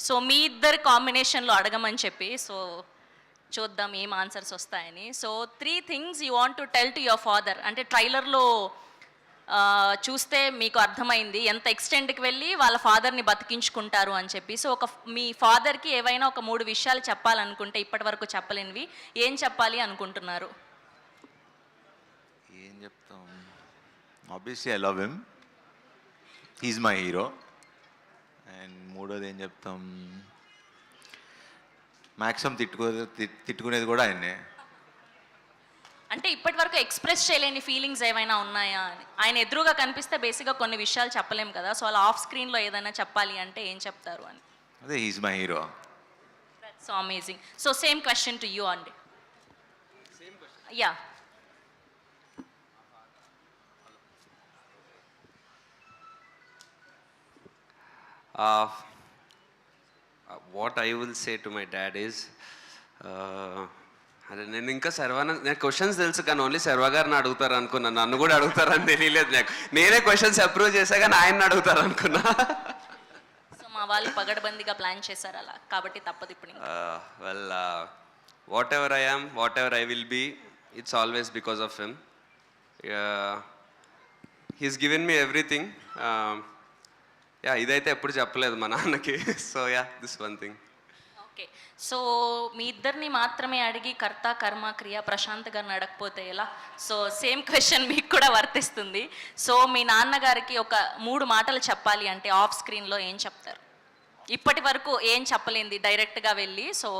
So మీ ఇద్దరి కాంబినేషన్లో అడగమని చెప్పి, సో చూద్దాం ఏం ఆన్సర్స్ వస్తాయని. So 3 things you want to tell to your father. అంటే ట్రైలర్లో చూస్తే మీకు అర్థమైంది ఎంత ఎక్స్టెంట్కి వెళ్ళి వాళ్ళ ఫాదర్ని బతికించుకుంటారు అని చెప్పి. సో మీ ఫాదర్కి ఏవైనా ఒక 3 విషయాలు చెప్పాలనుకుంటే ఇప్పటి వరకు చెప్పలేనివి ఏం చెప్పాలి అనుకుంటున్నారు? ఏం చెప్తాం, obviously I love him, he's my hero. And మూడోది ఏం చెప్తాం, మ్యాక్సిమం తిట్టుకునేది కూడా ఆయన్నే. అంటే ఇప్పటి వరకు ఎక్స్ప్రెస్ చేయలేని ఫీలింగ్స్ ఏమైనా ఉన్నాయా అని. ఆయన ఎదురుగా కనిపిస్తే బేసిక్గా కొన్ని విషయాలు చెప్పలేం కదా, సో అలా ఆఫ్ స్క్రీన్లో ఏదైనా చెప్పాలి అంటే ఏం చెప్తారు అని. అదే, he's my hero. So amazing. So same question to you అండి. Yeah, what I will say to my dad is, అదే నేను ఇంకా నేను క్వశ్చన్స్ తెలుసు కానీ ఓన్లీ శర్వా గారిని అడుగుతారు అనుకున్నా, నన్ను కూడా అడుగుతారని తెలియలేదు నాకు. నేనే క్వశ్చన్స్ అప్రూవ్ చేశా కానీ ఆయన్ని అడుగుతారు అనుకున్నా. సో మా వాళ్ళు పగడబందిగా ప్లాన్ చేశారు అలా, కాబట్టి తప్పదు ఇప్పుడు. Well, whatever I am, whatever I will be, it's always because of him. He's given me everything. Yeah, ఇదైతే ఎప్పుడు చెప్పలేదు మా నాన్నకి. So yeah, this one thing. Okay, so మీ ఇద్దరిని మాత్రమే అడిగి కర్త కర్మ క్రియ ప్రశాంత్ గారిని అడగకపోతే ఎలా? సో సేమ్ క్వశ్చన్ మీకు కూడా వర్తిస్తుంది. సో మీ నాన్నగారికి ఒక 3 మాటలు చెప్పాలి అంటే ఆఫ్ స్క్రీన్లో ఏం చెప్తారు? ఇప్పటి వరకు ఏం చెప్పలేంది డైరెక్ట్గా వెళ్ళి. సో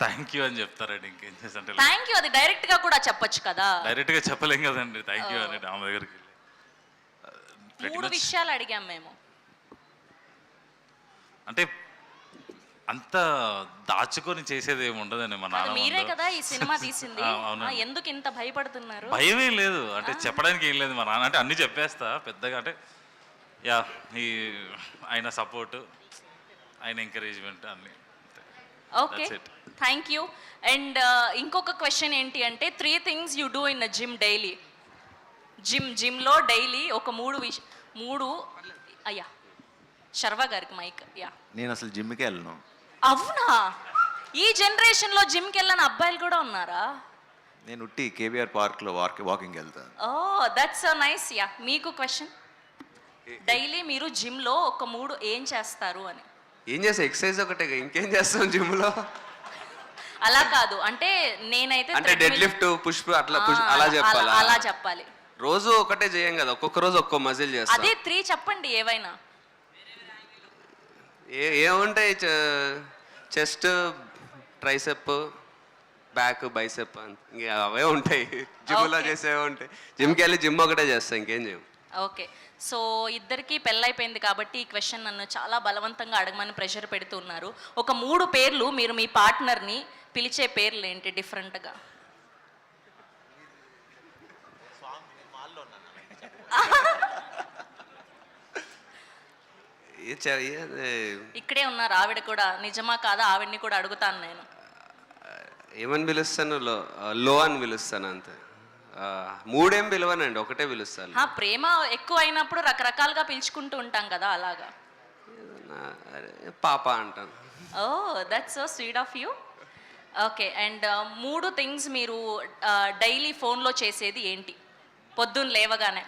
థ్యాంక్ యూ అని చెప్తారండి. ఇంకేం చేస్తుంటే థ్యాంక్ యూ, అది డైరెక్ట్గా కూడా చెప్పొచ్చు కదా. డైరెక్ట్గా చెప్పలేం కదండి థ్యాంక్ యూ అని ఆమె దగ్గరికి. 3 విషయాలు అడిగాం మేము. అంటే అంత దాచుకొని చేసేది ఏమి ఉండదండి మా నాన్న. మీరే కదా ఈ సినిమా తీసింది, ఎందుకు ఇంత భయపడుతున్నారు? భయం ఏం లేదు, అంటే చెప్పడానికి ఏం లేదు. మా నాన్న అంటే అన్ని చెప్పేస్తా పెద్దగా. అంటే యా, ఈ ఆయన సపోర్ట్, ఆయన ఎంకరేజ్మెంట్ అన్ని. Okay, thank you. అండ్ ఇంకొక క్వశ్చన్ ఏంటి అంటే 3 things you do in a gym daily. జిమ్లో డైలీ ఒక 3 అయ్యా, శర్వా గారికి మైక్. యా, నేను అసలు జిమ్కి వెళ్ళను. అవునా? ఈ జనరేషన్లో జిమ్కి వెళ్ళని అబ్బాయిలు కూడా ఉన్నారా? నేను ఉట్టి కేబీఆర్ పార్క్లో వాకింగ్ వెళ్తాను. ఓ, దట్స్ సో నైస్. యా, మీకు క్వశ్చన్, డైలీ మీరు జిమ్లో ఒక 3 ఏం చేస్తారు అని. ఏం చేస్తా, ఎక్సర్సైజ్ ఒకటే, ఇంకేం చేస్తాం జిమ్లో? అలా కాదు, అంటే నేనైతే అంటే డెడ్ లిఫ్ట్, పుష్ అట్లా అలా చెప్పాలి. అలా చెప్పాలి. రోజు ఒకటే చేయం కదా, ఒక్కొక్క రోజు ఒక్కో మజిల్ చేస్తాం. అదే 3 చెప్పండి ఏవైనా. ఏముంటాయి, చెస్ట్, ట్రైసెప్, బ్యాక్, బైసెప్, ఇంకా అవే ఉంటాయి. జిమ్లో చేసేవే ఉంటాయి. జిమ్కి వెళ్ళి జిమ్ ఒకటే చేస్తాం, ఇంకేం చేయం. ఓకే, సో ఇద్దరికి పెళ్ళైపోయింది కాబట్టి ఈ క్వశ్చన్ నన్ను చాలా బలవంతంగా అడగమని ప్రెషర్ పెడుతున్నారు. ఒక 3 పేర్లు, మీరు మీ పార్ట్నర్ని పిలిచే పేర్లు ఏంటి డిఫరెంట్గా? ఇక్కడే ఉన్నారు ఆవిడ కూడా, నిజమా కాదా ఆవిడ్ని కూడా అడుగుతాను నేను. ఏమని పిలుస్తాను? లో అని పిలుస్తాను అంతే. 3 ఏం పిలవనండి, ఒకటే పిలుస్తాను. ప్రేమ ఎక్కువ అయినప్పుడు రకరకాలుగా పిలుచుకుంటూ ఉంటాం కదా, అలాగా. పాప అంటాను. Oh, that's so sweet of you. Okay, and 3 things మీరు డైలీ ఫోన్లో చేసేది ఏంటి పొద్దున్న లేవగానే?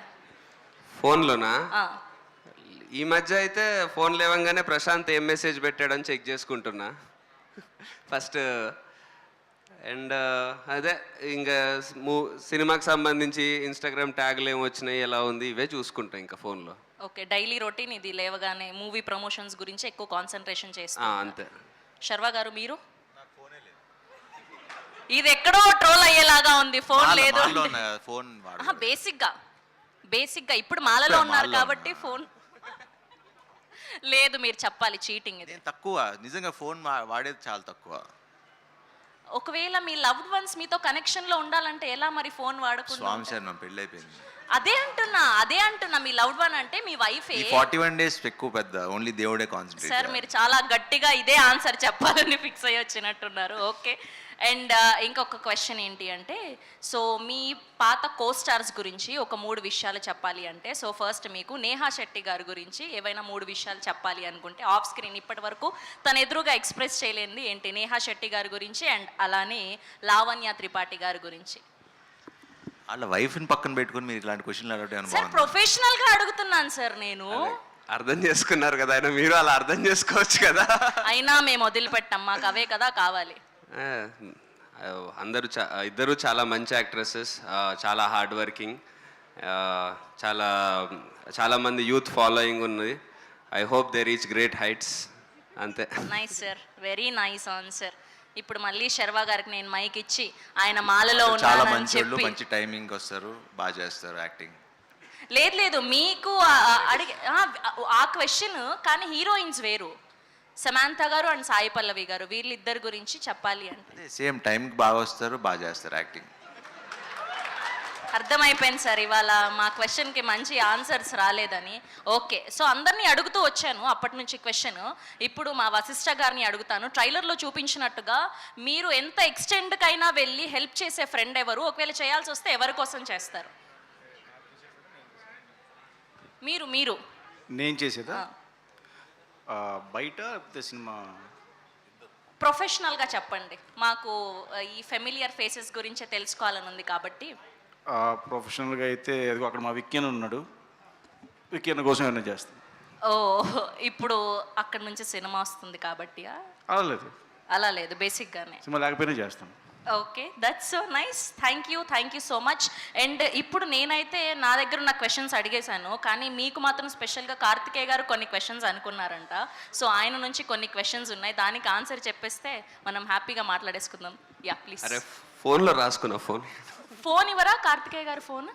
ఫోన్లోనా? ఈ మధ్య అయితే ఫోన్ లేవంగానే ప్రశాంత్ ఏం మెసేజ్ పెట్టాడని చెక్ చేసుకుంటున్నా ఫస్ట్. అండ్ అదే ఇంకా సినిమాకి సంబంధించి ఇన్స్టాగ్రామ్ ట్యాగ్లు ఏమి వచ్చినాయి, ఎలా ఉంది, ఇవే చూసుకుంటా ఇంకా ఫోన్లో. ఓకే, డైలీ రొటీన్ ఇది. లేవగానే మూవీ ప్రమోషన్స్ గురించి ఎక్కువ కాన్సన్ట్రేషన్ చేస్తా. అంతే. శర్వా గారు మీరు? ఇది ఎక్కడో ట్రోల్ అయ్యేలాగా ఉంది, ఫోన్ లేదు. బేసిక్గా ఇప్పుడు మాలలో ఉన్నారు కాబట్టి ఫోన్ లేదు. మీరు చెప్పాలి, చీటింగ్ ఇది. తక్కువ, నిజంగా ఫోన్ వాడేది చాలా తక్కువ. ఒకవేళ మీ లవ్డ్ వన్స్ మీతో కనెక్షన్ లో ఉండాలంటే ఎలా మరి ఫోన్ వాడకుండా? స్వామి శరణం, పెళ్ళి అయిపోయింది. అదే అంటున్నా మీ లవ్డ్ వన్ అంటే మీ వైఫే. ఈ 41 days ఎక్కువ పెద్ద ఓన్లీ దేవుడే సార్ కాన్సన్ట్రేట్. మీరు చాలా గట్టిగా ఇదే ఆన్సర్ చెప్పాలని ఫిక్స్ అయ్యి వచ్చినట్టున్నారు. ఓకే. అండ్ ఇంకొక క్వశ్చన్ ఏంటి అంటే, సో మీ పాత కోస్టార్స్ గురించి ఒక 3 విషయాలు చెప్పాలి అంటే, సో ఫస్ట్ మీకు నేహా శెట్టి గారి గురించి ఏవైనా 3 విషయాలు చెప్పాలి అనుకుంటే ఆఫ్ స్క్రీన్ ఇప్పటి వరకు తన ఎదురుగా ఎక్స్ప్రెస్ చేయలేనిది ఏంటి? నేహా శెట్టి గారి గురించి అండ్ అలానే లావణ్య త్రిపాఠి గారి గురించి. వాళ్ళ వైఫ్ని పక్కన పెట్టుకుని మీరు ఇలాంటి క్వశ్చన్లు అడగడం సార్ ప్రొఫెషనల్ గా అడుగుతున్నాను సార్ నేను. అర్థం చేసుకున్నారు కదా ఆయన, మీరు అలా అర్థం చేసుకోవచ్చు కదా. అయినా మేము వదిలిపెట్టాం, మాకు అవే కదా కావాలి. ఇద్దరు చాలా మంచి యాక్ట్రెసెస్, చాలా హార్డ్ వర్కింగ్, చాలా మంది యూత్ ఫాలోయింగ్ ఉన్నది. I hope they reach great heights. అంతే. Nice sir, very nice answer. ఇప్పుడు మళ్ళీ శర్వా గారికి నేను మైక్ ఇచ్చి ఆయన మాలలో చాలా ఉన్నానని మంచి వాళ్ళు, చెప్పి. మంచి టైమింగ్ వస్తారు, బాగా చేస్తారు యాక్టింగ్. లేదు మీకు అడిగి ఆ క్వశ్చన్, కానీ హీరోయిన్స్ వేరు. సమాంత గారు అండ్ సాయి పల్లవి గారు, వీళ్ళిద్దరి గురించి చెప్పాలి అంటే అదే సేమ్ టైంకి బాగా వస్తారు, బాగా చేస్తారు యాక్టింగ్. అర్థమైపోయింది సార్, ఇవాళ మా క్వశ్చన్కి మంచి ఆన్సర్స్ రాలేదని. ఓకే, సో అందరినీ అడుగుతూ వచ్చాను అప్పటి నుంచి క్వశ్చన్. ఇప్పుడు మా వశిష్ఠ గారిని అడుగుతాను. ట్రైలర్లో చూపించినట్టుగా మీరు ఎంత ఎక్స్టెండ్కైనా వెళ్ళి హెల్ప్ చేసే ఫ్రెండ్ ఎవరు? ఒకవేళ చేయాల్సి వస్తే ఎవరి కోసం చేస్తారు? మీరు నేను చేసేదా? బయట సినిమా ప్రొఫెషనల్గా చెప్పండి. మాకు ఈ ఫెమిలియర్ ఫేసెస్ గురించే తెలుసుకోవాలని ఉంది కాబట్టి. ప్రొఫెషనల్గా అయితే అదిగో అక్కడ మా విక్కీన్ ఉన్నాడు, విక్కీన్ కోసం ఏమైనా చేస్తాను. ఓ, ఇప్పుడు అక్కడ నుంచి సినిమా వస్తుంది కాబట్టి అలా లేదు, బేసిక్గానే సినిమా లేకపోయినా చేస్తాను. Okay, that's so nice. Thank you so much. And ఇప్పుడు నేనైతే నా దగ్గర ఉన్న క్వశ్చన్స్ అడిగేశాను, కానీ మీకు మాత్రం స్పెషల్గా కార్తికేయ గారు కొన్ని క్వశ్చన్స్ అనుకున్నారంట. సో ఆయన నుంచి కొన్ని క్వశ్చన్స్ ఉన్నాయి, దానికి ఆన్సర్ చెప్పేస్తే మనం హ్యాపీగా మాట్లాడేసుకుందాం. Yeah please. అరే ఫోన్లో రాసుకున్నా. ఫోన్ ఇవ్వరా కార్తికేయ గారు? ఫోన్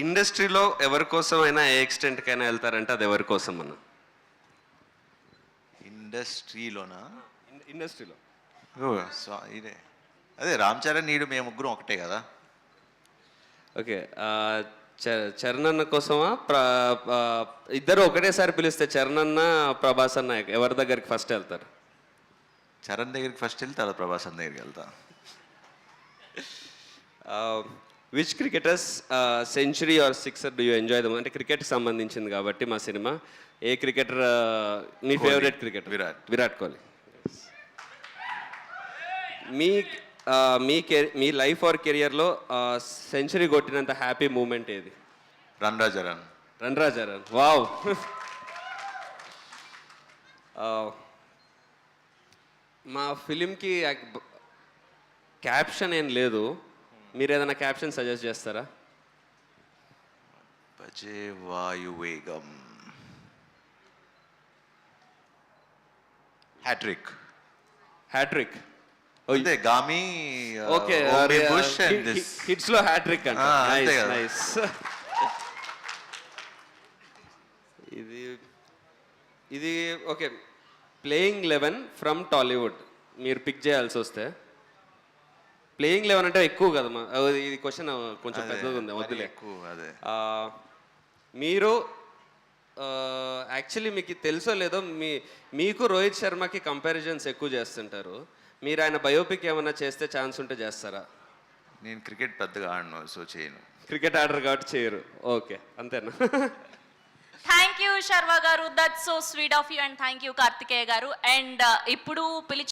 ఇండస్ట్రీలో ఎవరి కోసం అయినా ఏ ఎక్స్టెంట్కైనా వెళ్తారంటే అది ఎవరి కోసం అన్న? ఇండస్ట్రీలోనా? ఇండస్ట్రీలో ఇదే అదే రామ్ చరణ్, నీడు, మేము ముగ్గురం ఒకటే కదా. ఓకే, చరణ్ అన్న కోసమా? ఇద్దరు ఒకటేసారి పిలిస్తే చరణ్ అన్న ప్రభాస్ అన్న ఎవరి దగ్గరికి ఫస్ట్ వెళ్తారు? చరణ్ దగ్గరికి ఫస్ట్ వెళ్తే తర్వాత ప్రభాస్ అన్న దగ్గరికి వెళ్తా. Which cricketers century or sixer do you enjoy them? అంటే క్రికెట్కి సంబంధించింది కాబట్టి మా సినిమా. ఏ క్రికెటర్ మీ ఫేవరెట్ క్రికెటర్? విరాట్ కోహ్లీ. మీ లైఫ్ ఆర్ కెరియర్లో సెంచరీ కొట్టినంత హ్యాపీ మూమెంట్ ఏది? రన్ రాజారన్. వావ్. మా ఫిలింకి క్యాప్షన్ ఏం లేదు, మీరు ఏదైనా క్యాప్షన్ సజెస్ట్ చేస్తారా? భజే వాయువేగం. హ్యాట్రిక్. అంతే, గామి. ఓకే, హిట్స్ లో హ్యాట్రిక్ అంటే నైస్. ఇది ఓకే. ప్లేయింగ్ 11 ఫ్రమ్ టాలీవుడ్ మీరు పిక్ చేయాల్సి వస్తే, ప్లేయింగ్ 11 అంటే ఎక్కువ కదా మా, ఇది క్వశ్చన్ కొంచెం పెద్దగా ఉంది, వద్దులే. మీరు యాక్చువల్లీ మీకు తెలుసో లేదో, మీకు రోహిత్ శర్మకి కంపారిజన్స్ ఎక్కువ చేస్తుంటారు. మీరు ఆయన బయోపిక్ ఏమైనా చేస్తే ఛాన్స్ ఉంటే చేస్తారా? నేను క్రికెట్ పెద్దగా ఆడను, సో చేయను. క్రికెట్ ఆడరు కాబట్టి చేయరు. ఓకే, అంతేనా? థ్యాంక్ యూ శర్వా గారు, that's so sweet of you. And thank you Karthikeya గారు. అండ్ ఇప్పుడు పిలిచి